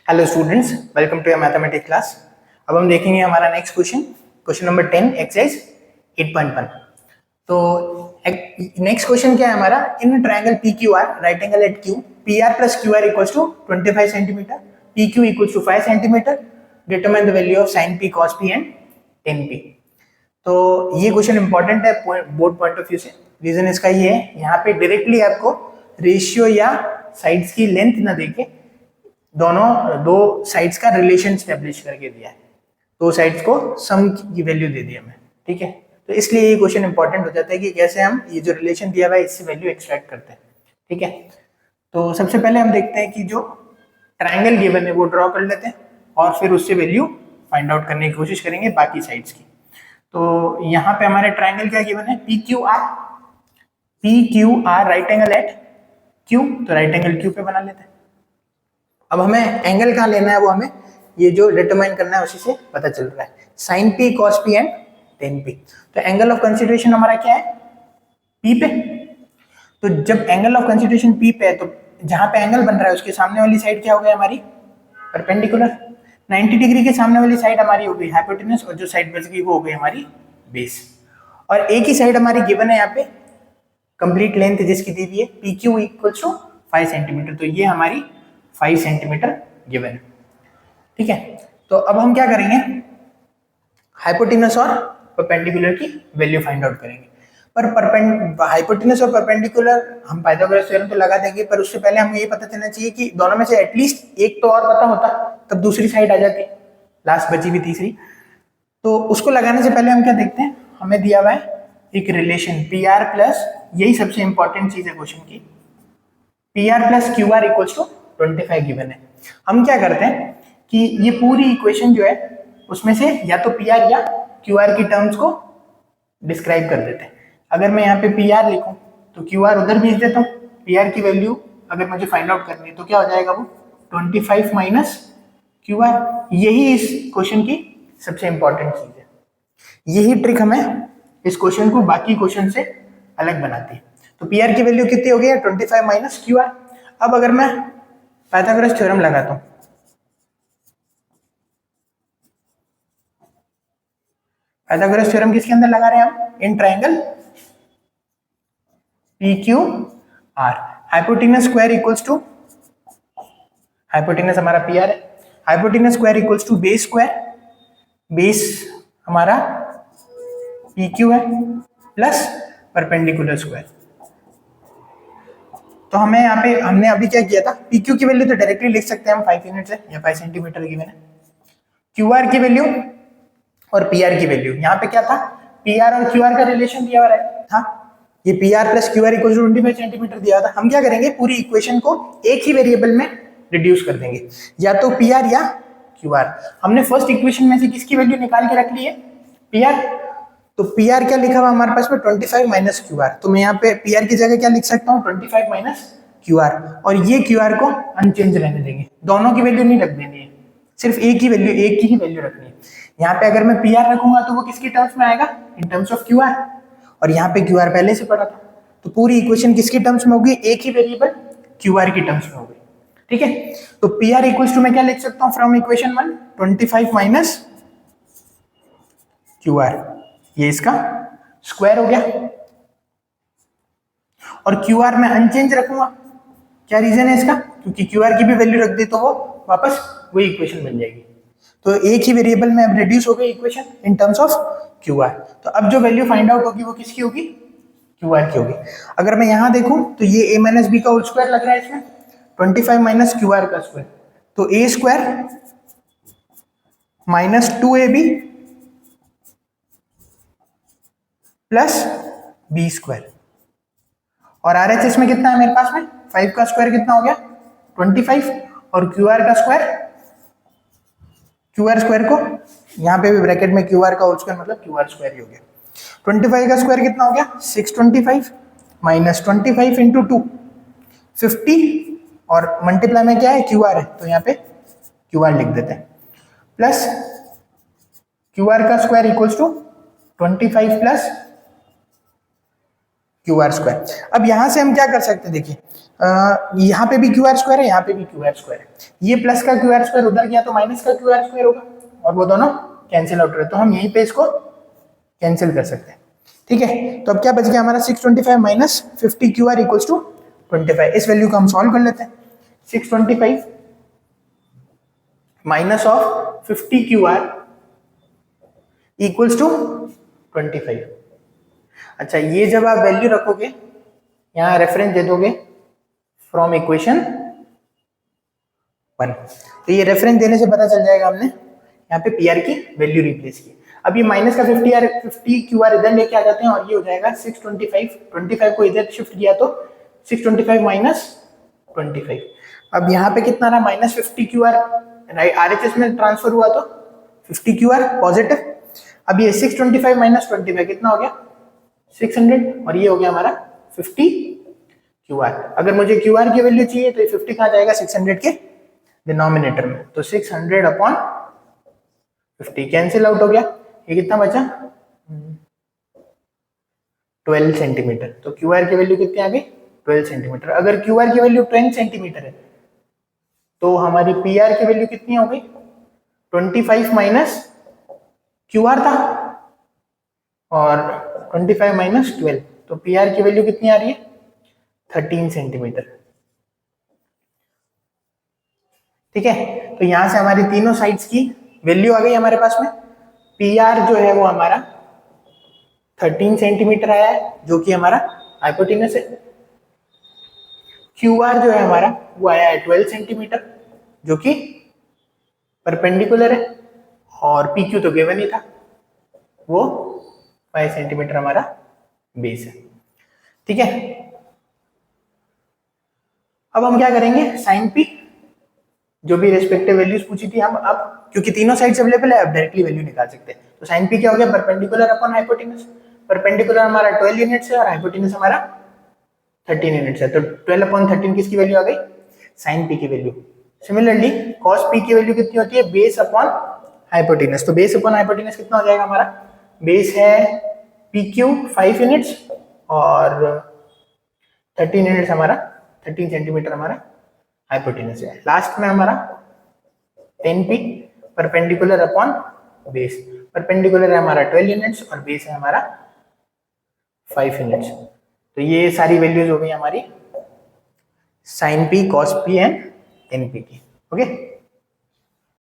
Hello students, welcome to your mathematics class. अब हम देखेंगे हमारा नेक्स्ट क्वेश्चन नंबर 10 एक्सरसाइज 8.1। तो नेक्स्ट क्वेश्चन क्या है हमारा, in triangle P Q R right angle at Q P R plus Q R equals to 25 centimetre, P Q equals to 5 centimetre, determine the value of sine P cos P and tan P. तो ये question important है board point of view से। Reason इसका ये है, यहाँ पे directly आपको रेशियो या साइड्स की लेंथ ना देके दो साइड्स का रिलेशन स्टैब्लिश करके दिया है, दो साइड्स को सम की वैल्यू दे दी हमें। ठीक है, तो इसलिए ये क्वेश्चन इंपॉर्टेंट हो जाता है कि कैसे हम ये जो रिलेशन दिया हुआ है इससे वैल्यू एक्सट्रैक्ट करते हैं। ठीक है, तो सबसे पहले हम देखते हैं कि जो ट्रायंगल गिवन है वो ड्रॉ कर लेते हैं और फिर उससे वैल्यू फाइंड आउट करने की कोशिश करेंगे बाकी साइड्स की। तो यहाँ पे हमारे ट्रायंगल क्या गिवन है, P Q R right angle at Q, तो राइट एंगल क्यू पे बना लेते हैं। अब हमें एंगल कहाँ लेना है वो हमें ये जो डिटरमाइन करना है उसी से पता चल रहा है, sine P cos P and tan P. तो एंगल ऑफ कंसिडरेशन हमारा क्या है, पी पे। तो जब एंगल ऑफ कंसिडरेशन पी पे है तो जहां पे एंगल बन रहा है उसके सामने वाली साइड क्या हो गया हमारी, परपेंडिकुलर। 90 डिग्री के सामने वाली साइड हमारी हो गई हाइपोटेनस और जो साइड बच गई वो हो गई हमारी बेस। और एक ही साइड हमारी गिवन है यहाँ पे, कंप्लीट लेंथ जिसकी दी हुई है P Q equals to 5 centimetre, तो ये हमारी 5 सेंटीमीटर गिवन है। ठीक है, तो अब हम क्या करेंगे, हाइपोटेनस और परपेंडिकुलर की वैल्यू फाइंड आउट करेंगे। पर हाइपोटेनस और परपेंडिकुलर हम पाइथागोरस थ्योरम तो लगा देंगे, पर उससे पहले हमें ये पता चलना चाहिए कि दोनों में से एटलीस्ट एक तो और पता होता तब दूसरी साइड आ जाती, लास्ट बची हुई तीसरी। तो उसको लगाने से पहले हम क्या देखते हैं, हमें दिया हुआ है एक रिलेशन पी आर प्लस, यही सबसे इंपॉर्टेंट चीज है क्वेश्चन की, P R plus Q R equals to 25 given है। हम क्या करते हैं कि ये पूरी इक्वेशन जो है उसमें से या तो पी आर या क्यू आर की टर्म्स को डिस्क्राइब कर देते हैं। अगर मैं यहाँ पे पी आर लिखूं तो क्यू आर उधर भेज देता हूँ, पी आर की वैल्यू अगर मुझे फाइंड आउट करनी है तो क्या हो जाएगा वो 25 माइनस क्यू आर। यही इस क्वेश्चन की सबसे इंपॉर्टेंट चीज है, यही ट्रिक हमें इस क्वेश्चन को बाकी क्वेश्चन से अलग बनाती है। तो पी आर की वैल्यू कितनी हो गई है, 25 माइनस क्यू आर। अब अगर मैं पाइथागोरस थ्योरम लगाता हूं, पाइथागोरस थ्योरम किसके अंदर लगा रहे हैं हम, in triangle P Q R, hypotenuse square equals to, hypotenuse हमारा पी आर है, hypotenuse square equals to base square, base हमारा पी क्यू है प्लस परपेंडिकुलर स्क्वायर। तो हमें यहाँ पे हमने अभी क्या किया था, पी क्यू की वैल्यू तो डायरेक्टली लिख सकते हैं हम 5 यूनिट से या 5 सेंटीमीटर गिवन है, क्यू आर की वैल्यू और पी आर की वैल्यू। यहाँ पे क्या था, पी आर और क्यू आर का रिलेशन दिया हुआ था, ये P R plus Q R equal to 25 centimetre दिया था। हम क्या करेंगे, पूरी इक्वेशन को एक ही वेरिएबल में रिड्यूस कर देंगे, या तो पी आर या क्यू आर। हमने फर्स्ट इक्वेशन में से किसकी वैल्यू निकाल के रख ली है, पी आर। तो पी आर क्या लिखा हुआ हमारे पास में 25 माइनस क्यू आर, तो मैं यहाँ पे पी आर की जगह क्या लिख सकता हूँ 25 माइनस क्यू आर, और ये क्यू आर को अनचेंज रहने देंगे, दोनों की वैल्यू नहीं रख देनी है, सिर्फ एक की वैल्यू, एक की ही वैल्यू रखनी है। यहाँ पे अगर मैं पी आर रखूंगा तो वो किसकी टर्म्स में आएगा, in terms of Q R, और यहाँ पे क्यू आर पहले से पड़ा था, तो पूरी इक्वेशन किसकी टर्म्स में होगी, एक ही वेरिएबल क्यू आर की टर्म्स में होगी। ठीक है, तो पी आर इक्वल्स टू मैं क्या लिख सकता हूँ from equation 1, 25 minus Q are, ये इसका स्क्वायर हो गया, और क्यू आर में अनचेंज रखूंगा। क्या रीजन है इसका, क्योंकि क्यू आर की भी वैल्यू रख दी तो वो वापस वही इक्वेशन बन जाएगी। तो एक ही वेरिएबल में अब रिड्यूस हो गई equation in terms of Q R. तो अब जो वैल्यू फाइंड आउट होगी वो किसकी होगी, क्यू आर की होगी। अगर मैं यहां देखूं तो ये ए माइनस बी का होल स्क्वायर लग रहा है इसमें, 25 माइनस क्यू आर का स्क्वायर, तो A square minus 2ab plus B square, और आर एच एस में कितना है मेरे पास में, 5 का स्क्वायर कितना हो गया 25, और क्यू आर का स्क्वायर, क्यू आर स्क्वायर को यहाँ पे भी ब्रैकेट में क्यू आर का होल स्क्वायर मतलब क्यू आर स्क्वायर ही हो गया। 25 का स्क्वायर कितना हो गया 625 माइनस 25 इंटू 2 50, और मल्टीप्लाई में क्या है क्यू आर है तो यहाँ पे क्यू आर लिख देते हैं, प्लस क्यू आर का square equals to 25 plus Q R square. अब यहाँ से हम क्या कर सकते हैं, देखिए यहाँ पे भी क्यू आर स्क्वायर है, यहाँ पे भी क्यू आर स्क्वायर है, ये प्लस का क्यू आर स्क्वायर उधर गया तो माइनस का क्यू आर स्क्वायर होगा, और वो दोनों कैंसिल आउट रहे, तो हम यहीं पे इसको कैंसिल कर सकते हैं। ठीक है, तो अब क्या बच गया हमारा 625 minus 50 Q R equals to 25। इस वैल्यू को हम सॉल्व कर लेते हैं। 625 minus of 50 Q R equals to 25। अच्छा, ये जब आप वैल्यू रखोगे, यहाँ रेफरेंस दे दोगे फ्रॉम इक्वेशन 1, तो ये रेफरेंस देने से पता चल जाएगा हमने यहाँ पे पी आर की वैल्यू रिप्लेस की। अब ये माइनस का 50 क्यू आर इधर लेके आ जाते हैं, और ये हो जाएगा 625, 25 को इधर शिफ्ट किया तो 625 माइनस 25। अब यहाँ पे कितना रहा, minus 50 Q are, are H S में ट्रांसफर हुआ तो 50 क्यू आर पॉजिटिव। अब ये 625 माइनस 25 कितना हो गया, 600, और ये हो गया हमारा 50 क्यू आर। अगर मुझे क्यू आर की वैल्यू चाहिए तो ये 50 कहाँ जाएगा, 600 के डिनोमिनेटर में, तो 600 अपॉन 50 कैंसिल आउट हो गया। ये कितना बचा, 12 सेंटीमीटर। तो क्यू आर की वैल्यू कितनी आ गई, 12 सेंटीमीटर। अगर क्यू आर की वैल्यू 10 सेंटीमीटर है तो हमारी पी आर की वैल्यू कितनी हो गई, 25 माइनस क्यू आर था, और 25 माइनस 12, तो पी आर की वैल्यू कितनी आ रही है, 13 सेंटीमीटर। ठीक है, तो यहां से हमारी तीनों साइड्स की वैल्यू आ गई हमारे पास में। पी आर जो है वो हमारा 13 सेंटीमीटर आया है, जो कि हमारा हाइपोटेनस है। क्यू आर जो है हमारा वो आया है 12 सेंटीमीटर, जो कि परपेंडिकुलर है, और पी क्यू तो गिवन ही था, वो 5 सेंटीमीटर हमारा बेस है। ठीक है, अब हम क्या करेंगे, साइन पी जो भी रेस्पेक्टिव वैल्यूज पूछी थी हम, अब क्योंकि तीनों साइड्स अवेलेबल है, अब डायरेक्टली वैल्यू निकाल सकते हैं। तो साइन पी क्या हो गया, परपेंडिकुलर अपॉन हाइपोटेनस। परपेंडिकुलर हमारा 12 यूनिट्स है और हाइपोटेनस हमारा 13 यूनिट्स है, तो 12 अपॉन 13 किसकी वैल्यू आ गई, साइन पी की वैल्यू। सिमिलरली कॉस पी की वैल्यू कितनी होती है, बेस अपॉन हाइपोटेनस। तो बेस अपॉन हाइपोटेनस कितना हो जाएगा हमारा, बेस है पी क्यू 5 यूनिट्स और 13 यूनिट्स हमारा 13 सेंटीमीटर हमारा हाइपोटेनस है। लास्ट में हमारा 10p perpendicular upon base. Perpendicular है हमारा 12 यूनिट्स और बेस है हमारा 5 यूनिट्स। तो ये सारी वैल्यूज हो गई हमारी sine P, cos P and N P की। ओके।